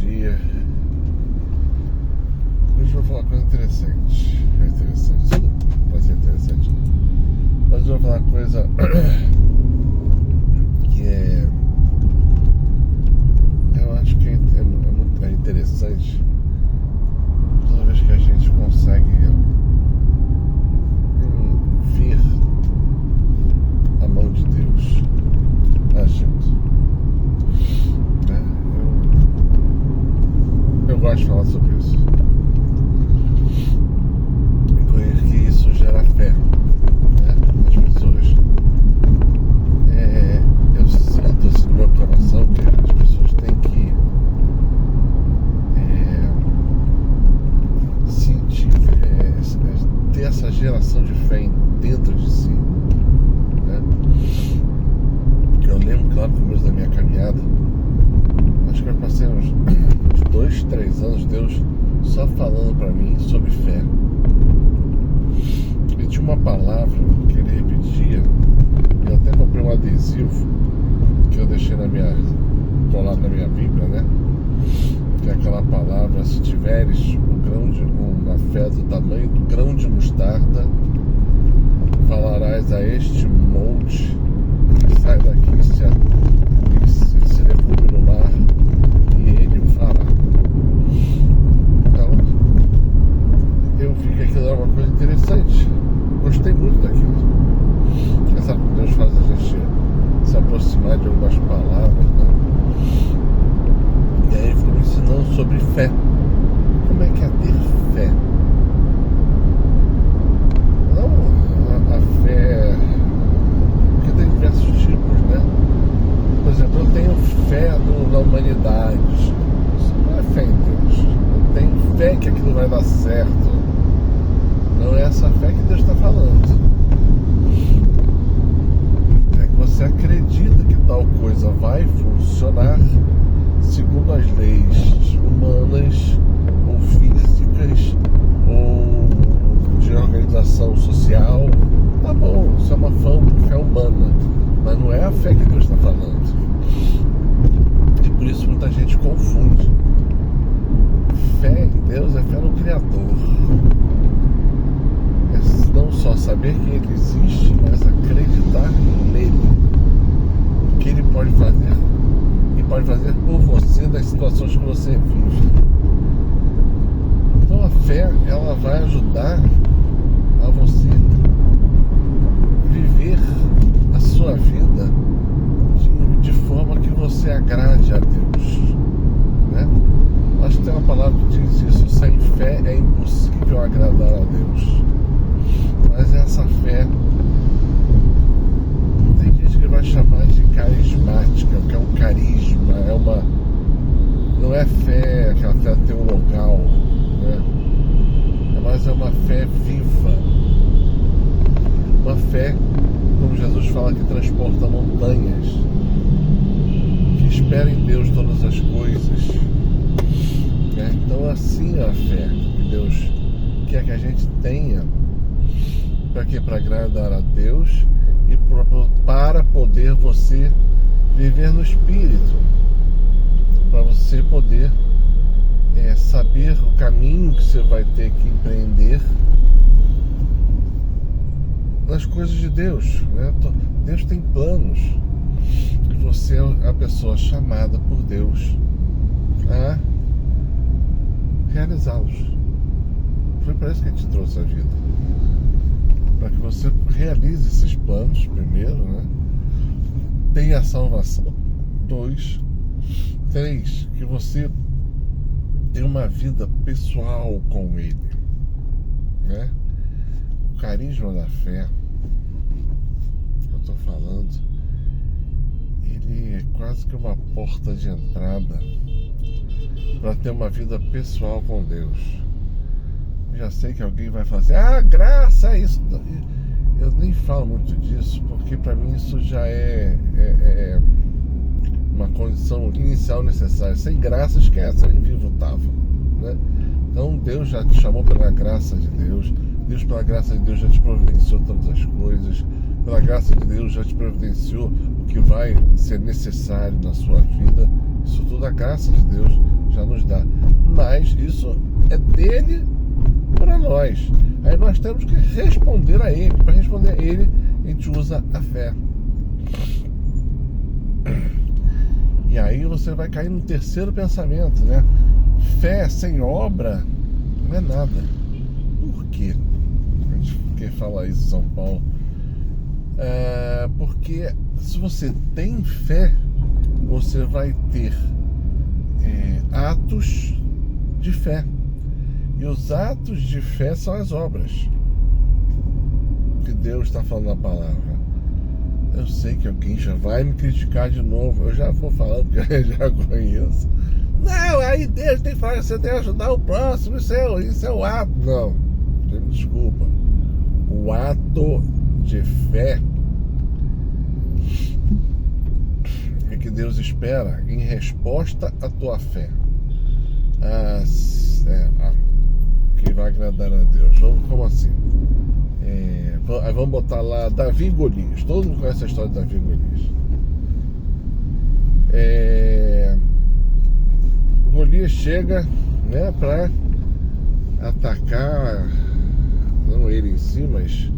dia. Hoje eu vou falar uma coisa interessante. Tudo vai ser interessante. Mas eu vou falar uma coisa que eu acho que é interessante. Toda vez que a gente consegue ver a mão de Deus agindo, né? Eu gosto de falar sobre isso, porque isso gera fé, né? As pessoas, eu sinto assim no meu coração que as pessoas têm que sentir, ter essa geração de fé dentro de si, né? Eu lembro que lá no começo da minha caminhada, acho que eu passei uns 2-3 anos, Deus só falando para mim sobre fé. E tinha uma palavra que ele repetia. Eu até comprei um adesivo que eu deixei colado na minha Bíblia, né? Que é aquela palavra: se tiveres uma fé do tamanho do grão de mostarda, falarás a este monte que sai daqui e se derrube no mar, e ele o fará. Então, eu vi que aquilo era uma coisa interessante. Gostei muito daquilo. Sabe, Deus faz a gente se aproximar de algumas palavras, né? E aí ele ficou me ensinando sobre fé. Como é que é ter fé? Não a fé, porque tem diversos tipos, né? Por exemplo, eu tenho fé na humanidade. Isso não é fé em Deus. Eu tenho fé que aquilo vai dar certo. Não é essa fé que Deus está falando. É que você acredita que tal coisa vai funcionar segundo as leis humanas ou físicas ou de organização social. Tá bom, isso é uma fé humana, mas não é a fé que Deus está falando. E por isso muita gente confunde. Fé em Deus é fé no Criador. É não só saber que Ele existe, mas acreditar nele, o que Ele pode fazer e pode fazer por você nas situações que você vive. Então a fé, ela vai ajudar a você viver a sua vida de forma que você agrade a Deus, né? Acho que tem uma palavra que diz isso: sem fé é impossível agradar a Deus. Mas essa fé, tem gente que vai chamar de carismática, que é um carisma, não é fé, aquela fé tem um local, né? Mas é uma fé viva, uma fé, como Jesus fala, que transporta montanhas, que espera em Deus todas as coisas, né? Então assim é a fé que Deus quer que a gente tenha. Para quê? Para agradar a Deus e para poder você viver no Espírito, para você poder saber o caminho que você vai ter que empreender nas coisas de Deus, né? Deus tem planos e você é a pessoa chamada por Deus a realizá-los. Foi para isso que a gente trouxe a vida, para que você realize esses planos, primeiro, né? Tenha a salvação. 2, 3, que você tenha uma vida pessoal com Ele, né? O carisma da fé que eu estou falando, ele é quase que uma porta de entrada para ter uma vida pessoal com Deus. Já sei que alguém vai falar assim: graça é isso. Eu nem falo muito disso, porque para mim isso já é uma condição inicial necessária. Sem graça, esquece, nem vivo estava, né? Então Deus já te chamou pela graça de Deus. Deus, pela graça de Deus, já te providenciou todas as coisas. Pela graça de Deus, já te providenciou o que vai ser necessário na sua vida. Isso tudo a graça de Deus já nos dá. Mas isso é dele para nós. Aí nós temos que responder a ele. Para responder a ele, a gente usa a fé. E aí você vai cair no terceiro pensamento, né? Fé sem obra não é nada. Por quê? A gente quer falar isso em São Paulo. Porque se você tem fé, você vai ter atos de fé. E os atos de fé são as obras que Deus está falando na palavra. Eu sei que alguém já vai me criticar de novo. Eu já vou falando que eu já conheço. Não, aí Deus tem que falar, você tem que ajudar o próximo, isso é o ato. Não, me desculpa. O ato de fé é que Deus espera em resposta à tua fé. Que vai agradar a Deus. Como assim? Vamos botar lá Davi e Golias. Todo mundo conhece a história de Davi e Golias. Golias chega, né, para atacar, não ele em si, mas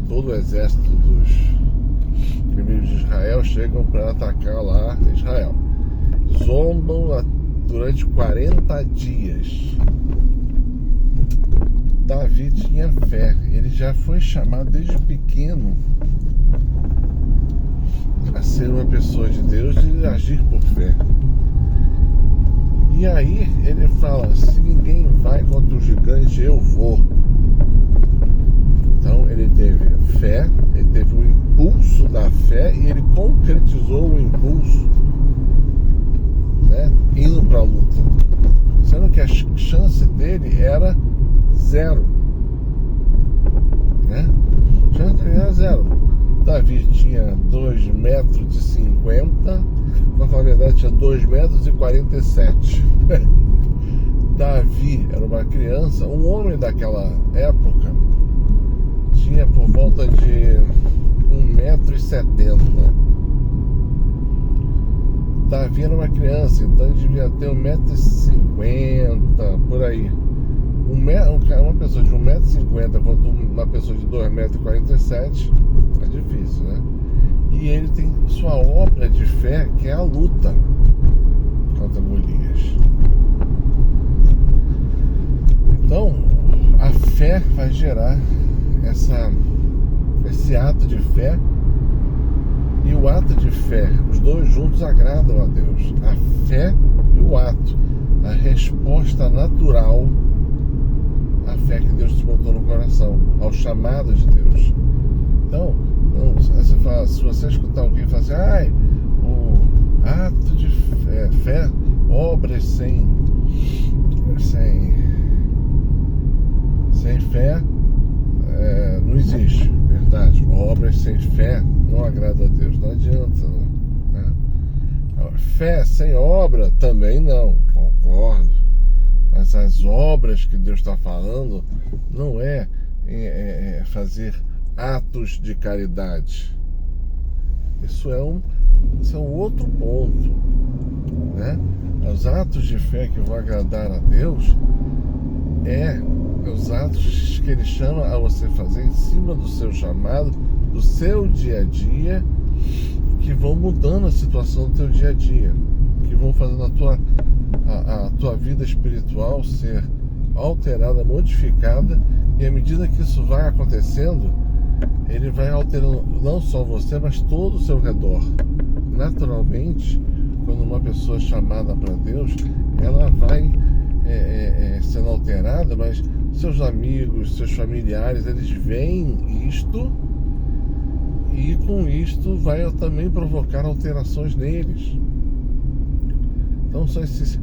todo o exército dos inimigos de Israel chegam para atacar lá Israel. Zombam durante 40 dias. Davi tinha fé, ele já foi chamado desde pequeno a ser uma pessoa de Deus e agir por fé. E aí ele fala, se ninguém vai contra o gigante, eu vou. Então ele teve fé, ele teve o impulso da fé e ele concretizou o impulso, né, indo para a luta. Sendo que a chance dele era zero, né? A chance dele era zero. Davi tinha 2,50 metros, na verdade tinha 2,47 metros. Davi era uma criança, um homem daquela época tinha por volta de 1,70 metros. Davi era uma criança, então ele devia ter 1,50 metros, por aí. Uma pessoa de 1,50 metros contra uma pessoa de 2,47 metros é difícil, né? E ele tem sua obra de fé, que é a luta contra Golias. Então, a fé vai gerar esse ato de fé. E o ato de fé, os dois juntos agradam a Deus. A fé e o ato, a resposta natural à fé que Deus te botou no coração, ao chamado de Deus. Então, você fala, se você escutar alguém falar assim, o ato de fé, obras sem fé não existe, verdade. Obras sem fé não agrada a Deus, não adianta, né? Fé sem obra também não, concordo. Mas as obras que Deus está falando não é fazer atos de caridade. Isso é um outro ponto, né? Os atos de fé que vão agradar a Deus os atos que Ele chama a você fazer em cima do seu chamado, do seu dia a dia, que vão mudando a situação do teu dia a dia, que vão fazendo a tua vida espiritual ser alterada, modificada, e à medida que isso vai acontecendo, ele vai alterando não só você, mas todo o seu redor. Naturalmente, quando uma pessoa é chamada para Deus, ela vai sendo alterada, mas seus amigos, seus familiares, eles veem isto, e com isto vai também provocar alterações neles. Então são esses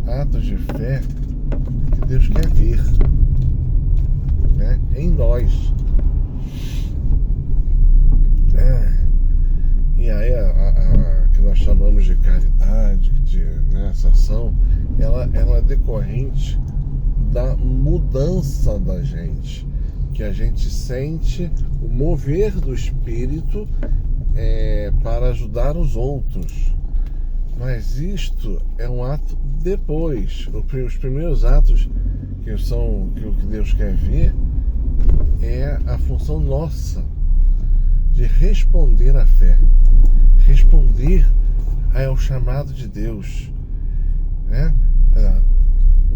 atos de fé que Deus quer ver, né, em nós. E aí a que nós chamamos de caridade, essa ação, ela é decorrente da mudança da gente, que a gente sente o mover do Espírito para ajudar os outros. Mas isto é um ato depois. Os primeiros atos que o que Deus quer ver é a função nossa de responder à fé, responder ao chamado de Deus, né?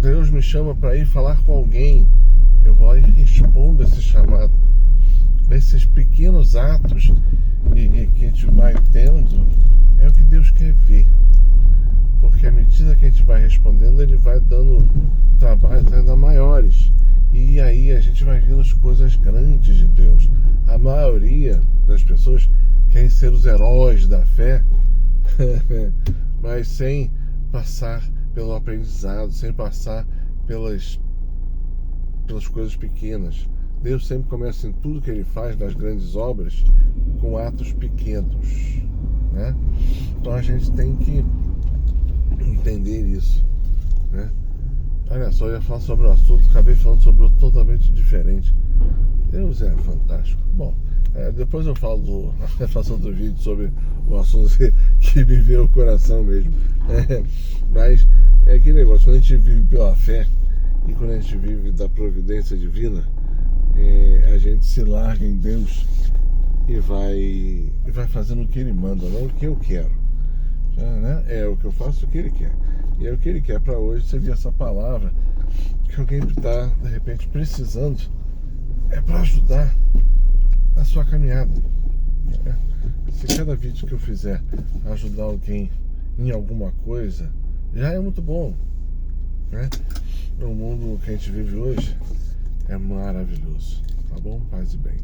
Deus me chama para ir falar com alguém, eu vou lá e respondo esse chamado. Esses pequenos atos que a gente vai tendo é o que Deus quer ver, porque à medida que a gente vai respondendo, Ele vai dando trabalhos ainda maiores, e aí a gente vai vendo as coisas grandes de Deus. A maioria das pessoas querem ser os heróis da fé, mas sem passar pelo aprendizado, sem passar pelas coisas pequenas. Deus sempre começa em tudo que Ele faz, nas grandes obras, com atos pequenos, né? Então a gente tem que entender isso, né? Olha só, eu ia falar sobre o assunto, acabei falando sobre outro totalmente diferente. Deus é fantástico. Bom, depois eu faço outro vídeo sobre o assunto que me veio ao coração mesmo. Mas é aquele negócio, quando a gente vive pela fé e quando a gente vive da providência divina, a gente se larga em Deus e vai fazendo o que Ele manda, não o que eu quero. Né? É o que eu faço, o que Ele quer. E é o que Ele quer para hoje seria essa palavra que alguém está, de repente, precisando. É para ajudar na sua caminhada. Se cada vídeo que eu fizer ajudar alguém em alguma coisa, já é muito bom, né? O mundo que a gente vive hoje é maravilhoso, tá bom? Paz e bem.